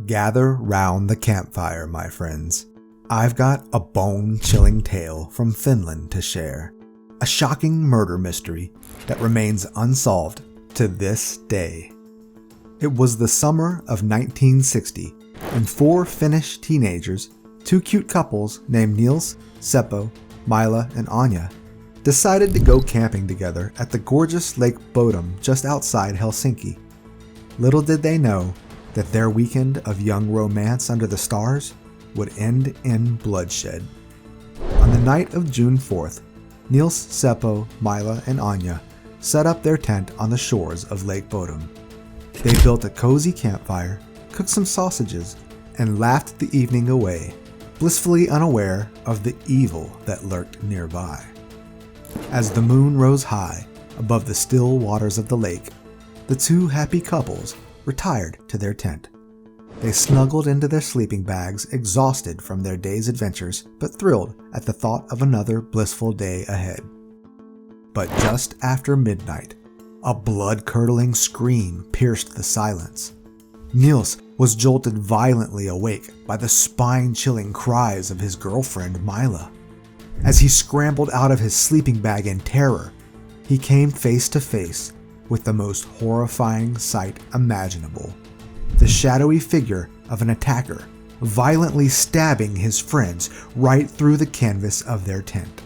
Gather round the campfire, my friends. I've got a bone-chilling tale from Finland to share. A shocking murder mystery that remains unsolved to this day. It was the summer of 1960, and four Finnish teenagers, two cute couples named Niels, Seppo, Mila, and Anya, decided to go camping together at the gorgeous Lake Bodom just outside Helsinki. Little did they know that their weekend of young romance under the stars would end in bloodshed. On the night of June 4th, Niels, Seppo, Mila, and Anya set up their tent on the shores of Lake Bodom. They built a cozy campfire, cooked some sausages, and laughed the evening away, blissfully unaware of the evil that lurked nearby. As the moon rose high above the still waters of the lake, the two happy couples retired to their tent. They snuggled into their sleeping bags, exhausted from their day's adventures, but thrilled at the thought of another blissful day ahead. But just after midnight, a blood-curdling scream pierced the silence. Niels was jolted violently awake by the spine-chilling cries of his girlfriend Mila. As he scrambled out of his sleeping bag in terror, he came face to face with the most horrifying sight imaginable. The shadowy figure of an attacker violently stabbing his friends right through the canvas of their tent.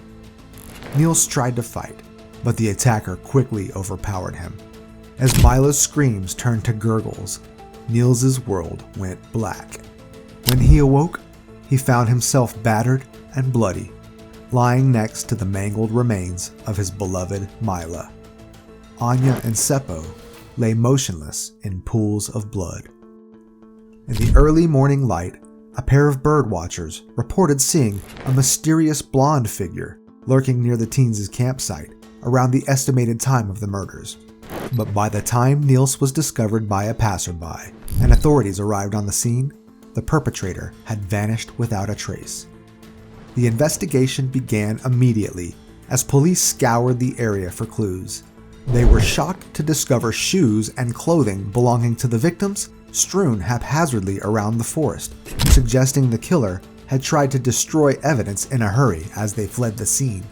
Niels tried to fight, but the attacker quickly overpowered him. As Mila's screams turned to gurgles, Niels' world went black. When he awoke, he found himself battered and bloody, lying next to the mangled remains of his beloved Mila. Anya and Seppo lay motionless in pools of blood. In the early morning light, a pair of bird watchers reported seeing a mysterious blonde figure lurking near the teens' campsite around the estimated time of the murders. But by the time Niels was discovered by a passerby and authorities arrived on the scene, the perpetrator had vanished without a trace. The investigation began immediately as police scoured the area for clues. They were shocked to discover shoes and clothing belonging to the victims strewn haphazardly around the forest, suggesting the killer had tried to destroy evidence in a hurry as they fled the scene.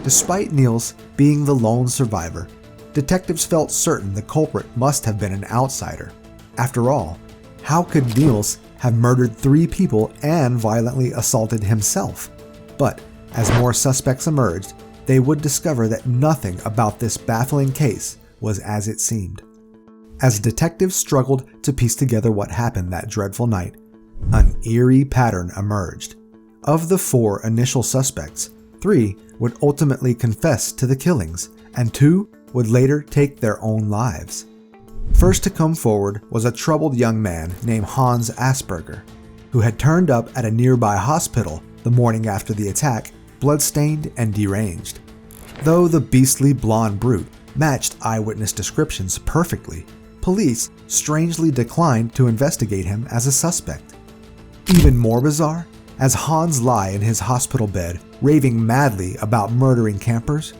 Despite Niels being the lone survivor, detectives felt certain the culprit must have been an outsider. After all, how could Niels have murdered 3 people and violently assaulted himself? But as more suspects emerged, they would discover that nothing about this baffling case was as it seemed. As detectives struggled to piece together what happened that dreadful night, an eerie pattern emerged. Of the 4 initial suspects, 3 would ultimately confess to the killings, and 2 would later take their own lives. First to come forward was a troubled young man named Hans Asperger, who had turned up at a nearby hospital the morning after the attack, bloodstained and deranged. Though the beastly blonde brute matched eyewitness descriptions perfectly, police strangely declined to investigate him as a suspect. Even more bizarre, as Hans lay in his hospital bed raving madly about murdering campers,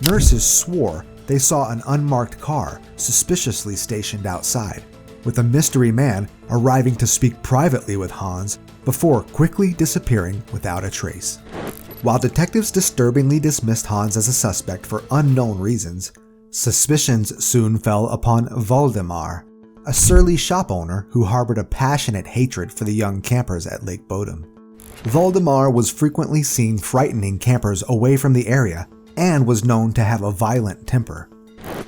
nurses swore they saw an unmarked car suspiciously stationed outside, with a mystery man arriving to speak privately with Hans before quickly disappearing without a trace. While detectives disturbingly dismissed Hans as a suspect for unknown reasons, suspicions soon fell upon Valdemar, a surly shop owner who harbored a passionate hatred for the young campers at Lake Bodom. Valdemar was frequently seen frightening campers away from the area and was known to have a violent temper.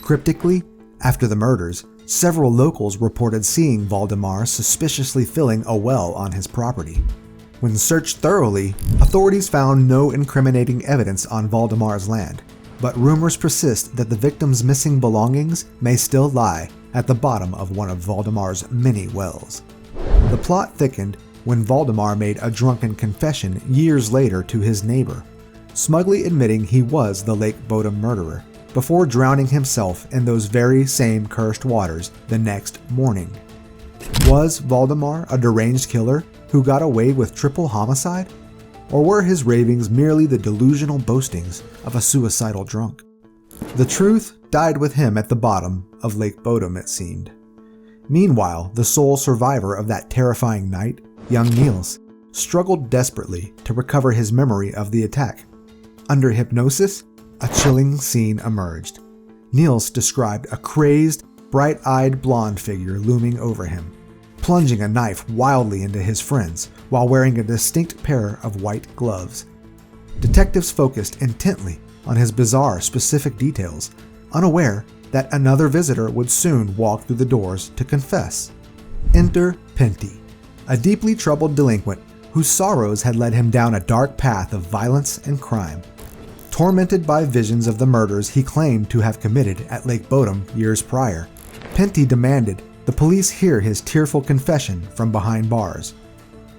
Cryptically, after the murders, several locals reported seeing Valdemar suspiciously filling a well on his property. When searched thoroughly, authorities found no incriminating evidence on Valdemar's land, but rumors persist that the victim's missing belongings may still lie at the bottom of one of Valdemar's many wells. The plot thickened when Valdemar made a drunken confession years later to his neighbor, smugly admitting he was the Lake Bodom murderer, before drowning himself in those very same cursed waters the next morning. Was Valdemar a deranged killer who got away with triple homicide? Or were his ravings merely the delusional boastings of a suicidal drunk? The truth died with him at the bottom of Lake Bodom, it seemed. Meanwhile, the sole survivor of that terrifying night, young Niels, struggled desperately to recover his memory of the attack. Under hypnosis, a chilling scene emerged. Niels described a crazed, bright-eyed blonde figure looming over him, plunging a knife wildly into his friends while wearing a distinct pair of white gloves. Detectives focused intently on his bizarre specific details, unaware that another visitor would soon walk through the doors to confess. Enter Pentti, a deeply troubled delinquent whose sorrows had led him down a dark path of violence and crime. Tormented by visions of the murders he claimed to have committed at Lake Bodom years prior, Pentti demanded the police hear his tearful confession from behind bars.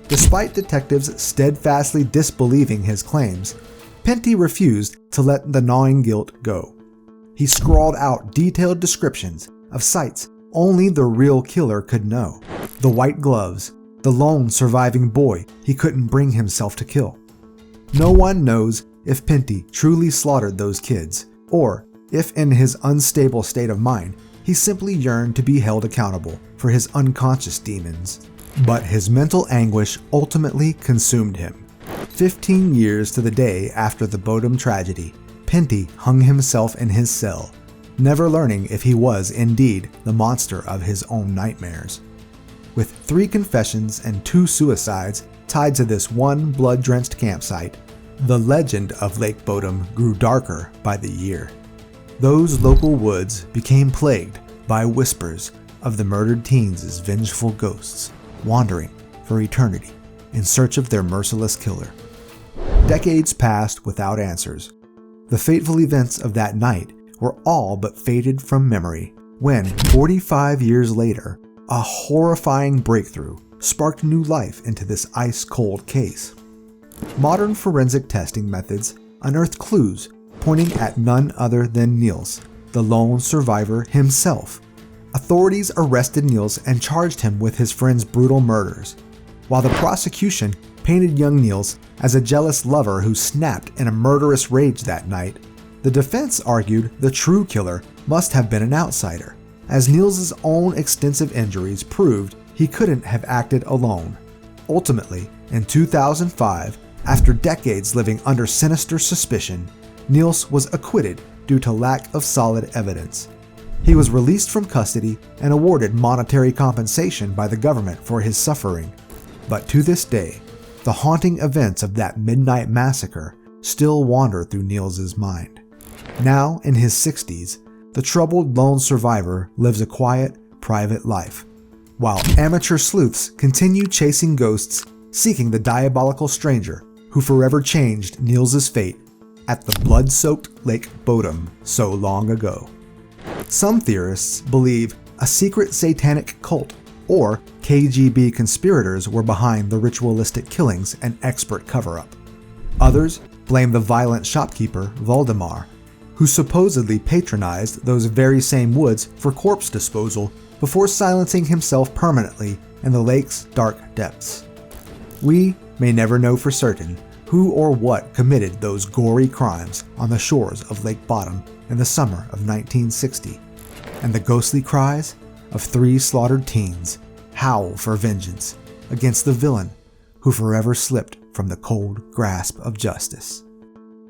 Despite detectives steadfastly disbelieving his claims, Pentti refused to let the gnawing guilt go. He scrawled out detailed descriptions of sights only the real killer could know: the white gloves, the lone surviving boy he couldn't bring himself to kill. No one knows if Pentti truly slaughtered those kids, or if in his unstable state of mind he simply yearned to be held accountable for his unconscious demons. But his mental anguish ultimately consumed him. 15 years to the day after the Bodom tragedy, Pentti hung himself in his cell, never learning if he was indeed the monster of his own nightmares. With 3 confessions and 2 suicides tied to this one blood-drenched campsite, the legend of Lake Bodom grew darker by the year. Those local woods became plagued by whispers of the murdered teens' vengeful ghosts wandering for eternity in search of their merciless killer. Decades passed without answers. The fateful events of that night were all but faded from memory when, 45 years later, a horrifying breakthrough sparked new life into this ice-cold case. Modern forensic testing methods unearthed clues pointing at none other than Niels, the lone survivor himself. Authorities arrested Niels and charged him with his friend's brutal murders, while the prosecution painted young Niels as a jealous lover who snapped in a murderous rage that night. The defense argued the true killer must have been an outsider, as Niels' own extensive injuries proved he couldn't have acted alone. Ultimately, in 2005, after decades living under sinister suspicion, Niels was acquitted due to lack of solid evidence. He was released from custody and awarded monetary compensation by the government for his suffering. But to this day, the haunting events of that midnight massacre still wander through Niels' mind. Now in his 60s, the troubled lone survivor lives a quiet, private life, while amateur sleuths continue chasing ghosts, seeking the diabolical stranger who forever changed Niels' fate at the blood-soaked Lake Bodom so long ago. Some theorists believe a secret satanic cult or KGB conspirators were behind the ritualistic killings and expert cover-up. Others blame the violent shopkeeper Valdemar, who supposedly patronized those very same woods for corpse disposal before silencing himself permanently in the lake's dark depths. We may never know for certain who or what committed those gory crimes on the shores of Lake Bodom in the summer of 1960, and the ghostly cries of 3 slaughtered teens howl for vengeance against the villain who forever slipped from the cold grasp of justice.